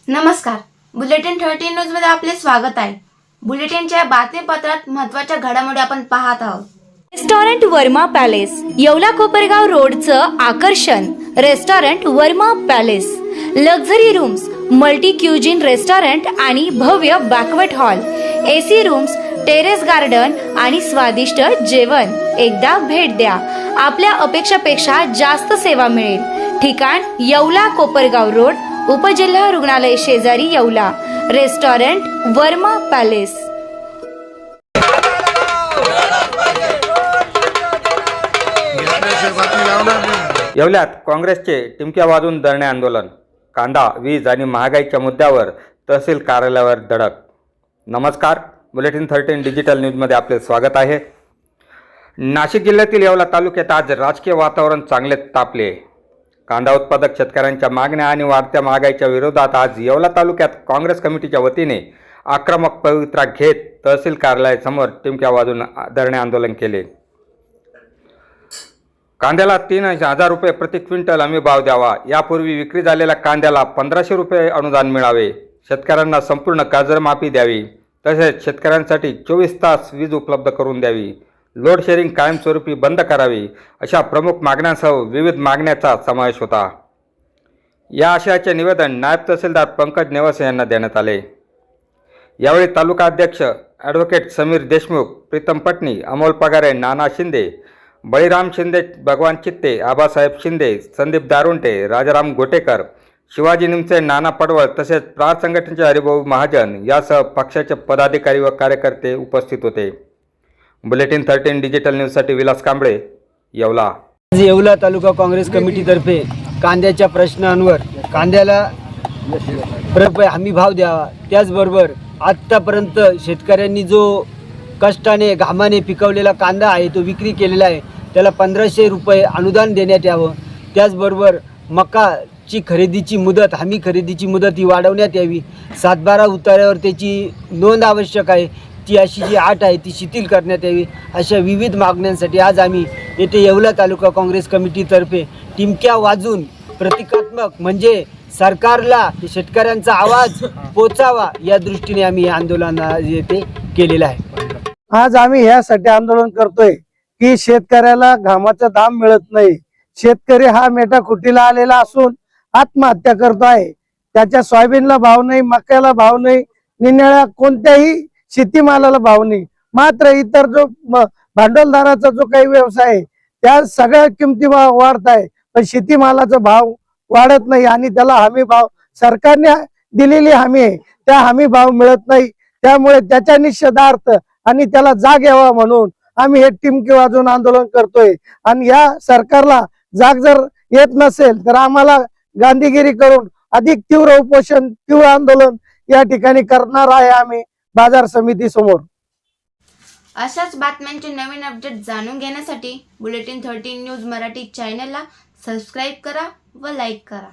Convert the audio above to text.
नमस्कार. Bulletin 13 news मध्ये आपले स्वागत आहे. बुलेटिनच्या बातमीपत्रात महत्त्वाच्या घडामोडी आपण पाहत आहोत. रेस्टॉरंट वर्मा पॅलेस, येवला कोपरगाव रोडचं आकर्षण. Restaurant Verma palace, luxury rooms, multi cuisine restaurant आणि भव्य banquet hall, AC rooms, terrace garden आणि स्वादिष्ट जेवण. एकदा भेट द्या. आपल्या अपेक्षापेक्षा जास्त सेवा मिळेल. ठिकाण येवला कोपरगाव रोड, उपजिल्हा रुग्णालय शेजारी येवला. Restaurant Verma palace. येवल्यात काँग्रेसचे टिमक्या वाजून धरणे आंदोलन. कांदा, वीज आणि महागाईच्या मुद्द्यावर तहसील कार्यालयावर धडक. नमस्कार, बुलेटिन 13 डिजिटल न्यूजमध्ये आपले स्वागत आहे. नाशिक जिल्ह्यातील येवला तालुक्यात आज राजकीय वातावरण चांगले तापले. कांदा उत्पादक शेतकऱ्यांच्या मागण्या आणि वाढत्या महागाईच्या विरोधात आज येवला तालुक्यात काँग्रेस कमिटीच्या वतीने आक्रमक पवित्रा घेत तहसील कार्यालयासमोर टिमक्या वाजून धरणे आंदोलन केले. कांद्याला 3,000 रुपये प्रति क्विंटल हमी भाव द्यावा. यापूर्वी विक्री झालेल्या कांद्याला 1,500 रुपये अनुदान मिळावे. शेतकऱ्यांना संपूर्ण कर्जमाफी द्यावी. तसेच शेतकऱ्यांसाठी 24 तास वीज उपलब्ध करून द्यावी. लोड शेअरिंग कायमस्वरूपी बंद करावी. अशा प्रमुख मागण्यांसह विविध मागण्यांचा समावेश होता. या आशयाचे निवेदन नायब तहसीलदार पंकज नेवसे यांना देण्यात आले. यावेळी तालुका अध्यक्ष ॲडव्होकेट समीर देशमुख, प्रीतम पटणी, अमोल पगारे, नाना शिंदे, बळीराम शिंदे, भगवान चित्ते, आबासाहेब शिंदे, संदीप दारुंटे, राजाराम गोटेकर, शिवाजी निमसे, नाना पडवळ तसेच प्रार संघटनेचे हरिभाऊ महाजन यासह पक्षाचे पदाधिकारी व कार्यकर्ते उपस्थित होते. बुलेटिन 13 डिजिटल न्यूजसाठी विलास कांबळे, येवला. आज येवला तालुका काँग्रेस कमिटीतर्फे कांद्याच्या प्रश्नांवर कांद्याला हमी भाव द्यावा, त्याचबरोबर आत्तापर्यंत शेतकऱ्यांनी जो कष्टाने घामाने पिकवलेला कांदा आहे तो विक्री केलेला आहे त्याला 1,500 रुपये अनुदान देण्यात यावं. त्याचबरोबर मकाची खरेदीची मुदत, हमी खरेदीची मुदत ही वाढवण्यात यावी. 7/12 उतार्यावर त्याची नोंद आवश्यक आहे, ती अशी जी अट आहे ती शिथिल करण्यात यावी. अशा विविध मागण्यांसाठी आज आम्ही येथे येवला तालुका काँग्रेस कमिटीतर्फे टिमक्या वाजून प्रतिकात्मक म्हणजे सरकारला शेतकऱ्यांचा आवाज पोचावा या दृष्टीने आम्ही हे आंदोलन येथे केलेलं आहे. आज आम्ही ह्यासाठी आंदोलन करतोय की शेतकऱ्याला घामाचा दाम मिळत नाही. शेतकरी हा मेटाकुटीला आलेला असून आत्महत्या करतो आहे. त्याच्या सोयाबीनला भाव नाही, मक्याला भाव नाही, निन्याळ्या कोणत्याही शेतीमालाला भाव नाही. मात्र इतर जो भांडवलदाराचा जो काही व्यवसाय आहे त्या सगळ्या किमती वाढत आहे, पण शेतीमालाचा भाव वाढत नाही आणि त्याला हमी भाव सरकारने दिलेली हमी आहे त्या हमी भाव मिळत नाही. त्यामुळे त्याच्या निषेधार्थ आणि त्याला जाग यावा म्हणून आम्ही हे टिमके वाजवून आंदोलन करतोय. आणि या सरकारला जाग जर येत नसेल तर आम्हाला गांधीगिरी करून अधिक तीव्र उपोषण, तीव्र आंदोलन या ठिकाणी करणार आहे आम्ही बाजार समिती समोर. अशाच बातम्यांचे नवीन अपडेट जाणून घेण्यासाठी बुलेटिन 13 न्यूज मराठी चॅनलला सबस्क्राईब करा व लाईक करा.